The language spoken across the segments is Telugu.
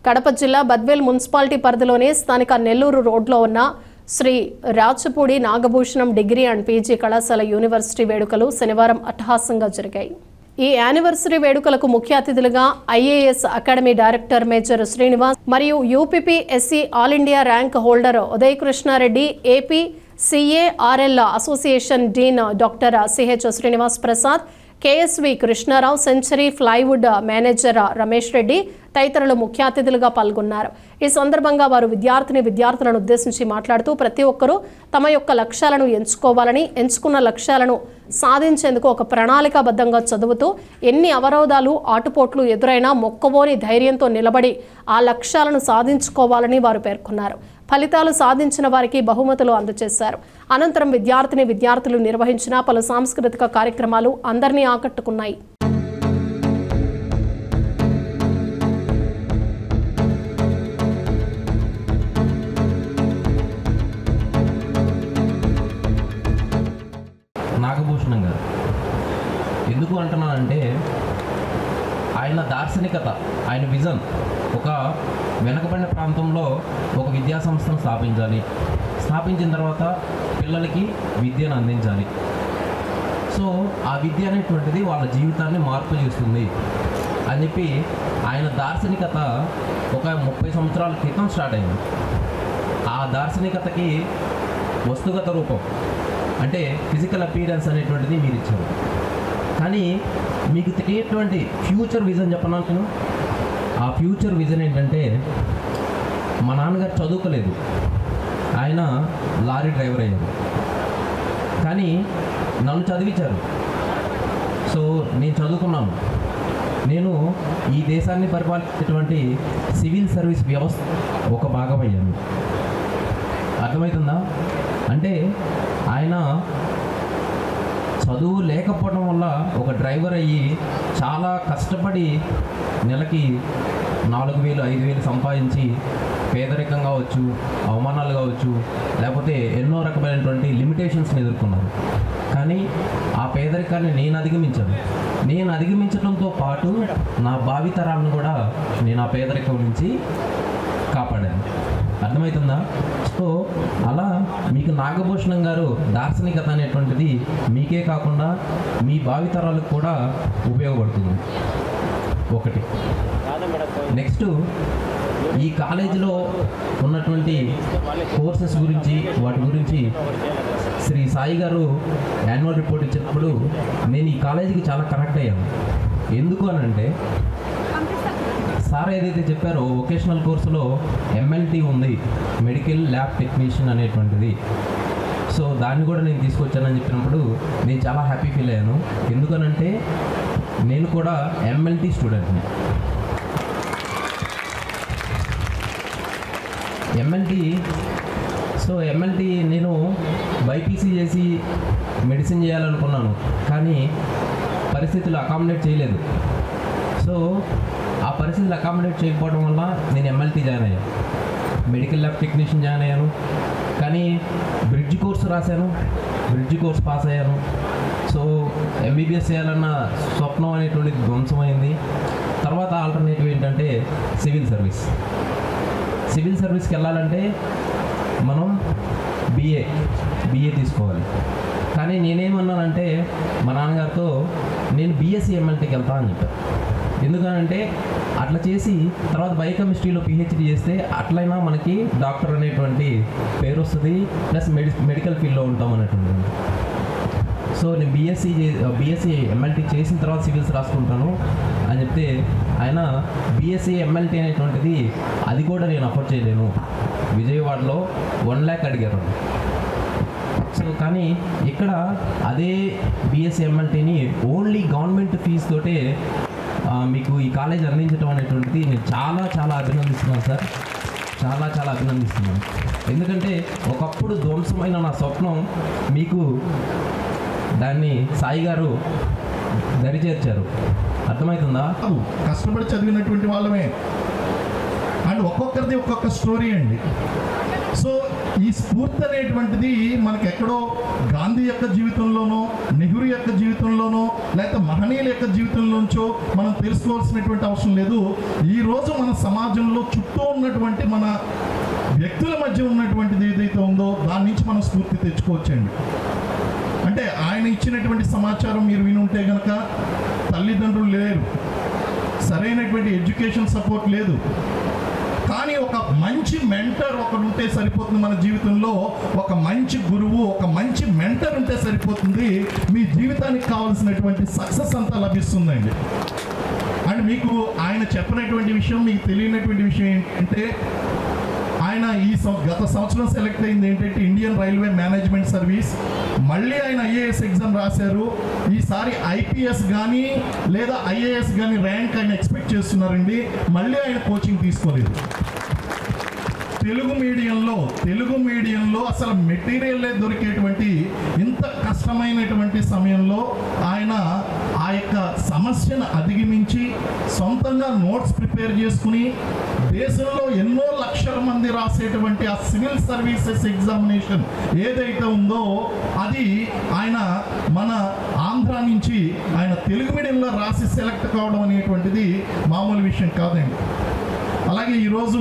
కడప జిల్లా బద్వేల్ మున్సిపాలిటీ పరిధిలోని స్థానిక నెల్లూరు రోడ్లో ఉన్న Sri Rachapudi Nagabhushanam degree and PG కళాశాల యూనివర్సిటీ వేడుకలు శనివారం అట్టహాసంగా జరిగాయి. ఈ యానివర్సరీ వేడుకలకు ముఖ్య అతిథులుగా IAS academy director major Srinivas మరియు UPSC all India rank holder Uday Krishna Reddy, AP CARL association dean doctor CH Srinivas Prasad, KSV Krishna Rao, century plywood manager Ramesh Reddy తదితరులు ముఖ్య అతిథులుగా పాల్గొన్నారు. ఈ సందర్భంగా వారు విద్యార్థులను ఉద్దేశించి మాట్లాడుతూ ప్రతి ఒక్కరూ తమ యొక్క లక్ష్యాలను ఎంచుకోవాలని, ఎంచుకున్న లక్ష్యాలను సాధించేందుకు ఒక ప్రణాళికాబద్ధంగా చదువుతూ ఎన్ని అవరోధాలు ఆటుపోట్లు ఎదురైనా మొక్కవోని ధైర్యంతో నిలబడి ఆ లక్ష్యాలను సాధించుకోవాలని వారు పేర్కొన్నారు. ఫలితాలు సాధించిన వారికి బహుమతులు అందజేశారు. అనంతరం విద్యార్థులు నిర్వహించిన పలు సాంస్కృతిక కార్యక్రమాలు అందరినీ ఆకట్టుకున్నాయి. నాగభూషణం గారు ఎందుకు అంటున్నానంటే ఆయన దార్శనికత, ఆయన విజన్ ఒక వెనకబడిన ప్రాంతంలో ఒక విద్యా సంస్థను స్థాపించిన తర్వాత పిల్లలకి విద్యను అందించాలి. సో ఆ విద్య అనేటువంటిది వాళ్ళ జీవితాన్ని మార్పు చేస్తుంది అని చెప్పి ఆయన దార్శనికత ఒక 30 సంవత్సరాల క్రితం స్టార్ట్ అయింది. ఆ దార్శనికతకి వస్తుగత రూపం అంటే ఫిజికల్ అపీరెన్స్ అనేటువంటిది మీరు ఇచ్చారు. కానీ మీకు తెలియటువంటి ఫ్యూచర్ విజన్ చెప్పను. ఆ ఫ్యూచర్ విజన్ ఏంటంటే మా నాన్నగారు చదువుకోలేదు, ఆయన లారీ డ్రైవర్ అయ్యారు. కానీ నన్ను చదివించారు. సో నేను చదువుకున్నాను. నేను ఈ దేశాన్ని పరిపాలించేటువంటి సివిల్ సర్వీస్ వ్యవస్థ ఒక భాగం అయ్యాను. అర్థమవుతుందా? అంటే ఆయన చదువు లేకపోవడం వల్ల ఒక డ్రైవర్ అయ్యి చాలా కష్టపడి నెలకి 4,000 5,000 సంపాదించి పేదరికం కావచ్చు, అవమానాలు కావచ్చు, లేకపోతే ఎన్నో రకమైనటువంటి లిమిటేషన్స్ని ఎదుర్కొన్నారు. కానీ ఆ పేదరికాన్ని నేను అధిగమించడంతో పాటు నా భావితరాలను కూడా నేను ఆ పేదరికం నుంచి కాపాడాను. అర్థమవుతుందా? సో అలా మీకు నాగభూషణం గారు దార్శనికత అనేటువంటిది మీకే కాకుండా మీ భావితరాలకు కూడా ఉపయోగపడుతుంది. ఒకటి. నెక్స్ట్, ఈ కాలేజీలో ఉన్నటువంటి కోర్సెస్ గురించి వాటి గురించి శ్రీ సాయి గారు యాన్యువల్ రిపోర్ట్ ఇచ్చినప్పుడు నేను ఈ కాలేజీకి చాలా కనెక్ట్ అయ్యాను. ఎందుకు అని అంటే సార్ ఏదైతే చెప్పారో వొకేషనల్ కోర్సులో MLT ఉంది, మెడికల్ ల్యాబ్ టెక్నీషియన్ అనేటువంటిది. సో దాన్ని కూడా నేను తీసుకొచ్చానని చెప్పినప్పుడు నేను చాలా హ్యాపీ ఫీల్ అయ్యాను. ఎందుకనంటే నేను కూడా MLT స్టూడెంట్ని. MLT నేను బైపీసీ చేసి మెడిసిన్ చేయాలనుకున్నాను, కానీ పరిస్థితులు అకామిడేట్ చేయలేదు. సో ఆ పరిస్థితులు అకామిడేట్ చేయకపోవడం వల్ల నేను MLT జాయిన్ అయ్యాను, మెడికల్ ల్యాబ్ టెక్నీషియన్ జాయిన్ అయ్యాను. కానీ బ్రిడ్జ్ కోర్స్ రాశాను, బ్రిడ్జ్ కోర్స్ పాస్ అయ్యాను. సో MBBS చేయాలన్న స్వప్నం అనేటువంటిది ధ్వంసమైంది. తర్వాత ఆల్టర్నేటివ్ ఏంటంటే సివిల్ సర్వీస్కి వెళ్ళాలంటే మనం BA తీసుకోవాలి. కానీ నేనేమన్నానంటే మా నాన్నగారితో నేను BSc MLTకి వెళ్తా అని చెప్పాను. ఎందుకనంటే అట్లా చేసి తర్వాత బయోకెమిస్ట్రీలో PhD చేస్తే అట్లయినా మనకి డాక్టర్ అనేటువంటి పేరు వస్తుంది, ప్లస్ మెడికల్ ఫీల్డ్లో ఉంటాం అనేటువంటి. సో నేను BSc MLT చేసిన తర్వాత సివిల్స్ రాసుకుంటాను అని చెప్తే ఆయన BSc MLT అనేటువంటిది అది కూడా నేను అఫోర్డ్ చేయలేను, విజయవాడలో 1 lakh అడిగారు. సో కానీ ఇక్కడ అదే BSc MLTని ఓన్లీ గవర్నమెంట్ ఫీజు తోటే మీకు ఈ కాలేజ్ అందించడం అనేటువంటిది నేను చాలా అభినందిస్తున్నాను సార్, చాలా అభినందిస్తున్నాను. ఎందుకంటే ఒకప్పుడు ధ్వంసమైన నా స్వప్నం మీకు దాన్ని సాయి గారు దరిచేర్చారు. అర్థమవుతుందా? కష్టపడి చదివినటువంటి వాళ్ళమే అండ్ ఒక్కొక్కరిది ఒక్కొక్క స్టోరీ అండి. సో ఈ స్ఫూర్తి అనేటువంటిది మనకి ఎక్కడో గాంధీ యొక్క జీవితంలోనో, నెహ్రూ యొక్క జీవితంలోనో, లేకపోతే మహనీయుల యొక్క జీవితంలోంచో మనం తెలుసుకోవాల్సినటువంటి అవసరం లేదు. ఈరోజు మన సమాజంలో చుట్టూ ఉన్నటువంటి మన వ్యక్తుల మధ్య ఉన్నటువంటిది ఏదైతే ఉందో దాని నుంచి మనం స్ఫూర్తి తెచ్చుకోవచ్చండి. అంటే ఆయన ఇచ్చినటువంటి సమాచారం మీరు వినుంటే కనుక తల్లిదండ్రులు లేరు, సరైనటువంటి ఎడ్యుకేషన్ సపోర్ట్ లేదు, కానీ ఒక మంచి మెంటర్ ఒకడు ఉంటే సరిపోతుంది. మన జీవితంలో ఒక మంచి గురువు, ఒక మంచి మెంటర్ ఉంటే సరిపోతుంది. మీ జీవితానికి కావాల్సినటువంటి సక్సెస్ అంతా లభిస్తుందండి. అండ్ మీకు ఆయన చెప్పినటువంటి విషయం, మీకు తెలియనటువంటి విషయం ఏంటంటే, ఆయన గత సంవత్సరం సెలెక్ట్ అయింది ఏంటంటే ఇండియన్ రైల్వే మేనేజ్మెంట్ సర్వీస్. మళ్ళీ ఆయన ఐఏఎస్ ఎగ్జామ్ రాశారు. ఈసారి ఐపీఎస్ కానీ లేదా ఐఏఎస్ కానీ ర్యాంక్ ఆయన ఎక్స్పెక్ట్ చేస్తున్నారండి. మళ్ళీ ఆయన కోచింగ్ తీసుకోలేదు. తెలుగు మీడియంలో అసలు మెటీరియల్లే దొరికేటువంటి ఇంత కష్టమైనటువంటి సమయంలో ఆయన ఆ యొక్క సమస్యను అధిగమించి సొంతంగా నోట్స్ ప్రిపేర్ చేసుకుని దేశంలో ఎన్నో లక్షల మంది రాసేటువంటి ఆ సివిల్ సర్వీసెస్ ఎగ్జామినేషన్ ఏదైతే ఉందో అది ఆయన మన ఆంధ్ర నుంచి ఆయన తెలుగు మీడియంలో రాసి సెలెక్ట్ కావడం అనేటువంటిది మామూలు విషయం కాదండి. అలాగే ఈరోజు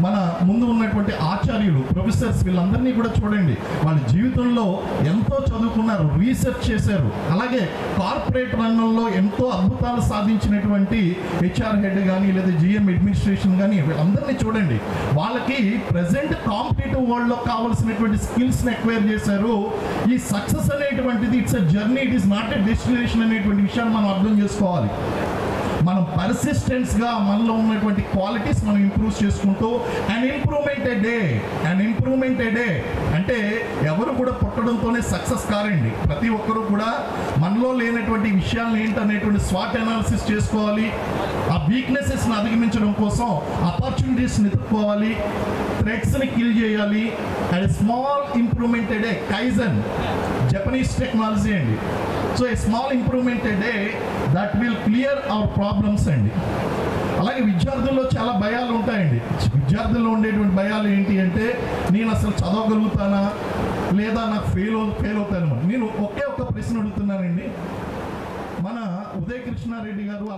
మన ముందు ఉన్నటువంటి ఆచార్యులు, ప్రొఫెసర్స్, వీళ్ళందరినీ కూడా చూడండి. వాళ్ళ జీవితంలో ఎంతో చదువుకున్నారు, రీసెర్చ్ చేశారు. అలాగే కార్పొరేట్ రంగంలో ఎంతో అద్భుతాలు సాధించినటువంటి హెచ్ఆర్ హెడ్ కానీ లేదా జిఎం అడ్మినిస్ట్రేషన్ కానీ వీళ్ళందరినీ చూడండి. వాళ్ళకి ప్రజెంట్ కాంపిటేటివ్ వరల్డ్లో కావాల్సినటువంటి స్కిల్స్ని ఎక్వైర్ చేశారు. ఈ సక్సెస్ అనేటువంటిది it's a journey, it is not a destination అనేటువంటి విషయాన్ని మనం అర్థం చేసుకోవాలి. మనం పర్సిస్టెన్స్గా మనలో ఉన్నటువంటి క్వాలిటీస్ మనం ఇంప్రూవ్ చేసుకుంటూ అండ్ ఇంప్రూవ్మెంట్ ఏ డే అంటే ఎవరు కూడా పుట్టడంతోనే సక్సెస్ కారండి. ప్రతి ఒక్కరూ కూడా మనలో లేనటువంటి విషయాలను ఏంటనేటువంటి స్వాట్ అనాలిసిస్ చేసుకోవాలి. ఆ వీక్నెసెస్ని అధిగమించడం కోసం ఆపర్చునిటీస్ని ఎత్తుక్కోవాలి, థ్రెట్స్ని కిల్ చేయాలి. And small improvement a day, kaizen Japanese technology అండి. So a small improvement a day that will clear our problems అండి. అలాగే విద్యార్థుల్లో చాలా భయాలు ఉంటాయండి. విద్యార్థుల్లో ఉండేటువంటి భయాలు ఏంటి అంటే, నేను అసలు చదవగలుగుతానా లేదా నాకు ఫెయిల్ అవుతాను. నేను ఒకే ఒక్క ప్రశ్న అడుగుతున్నానండి. మన ఉదయ కృష్ణారెడ్డి గారు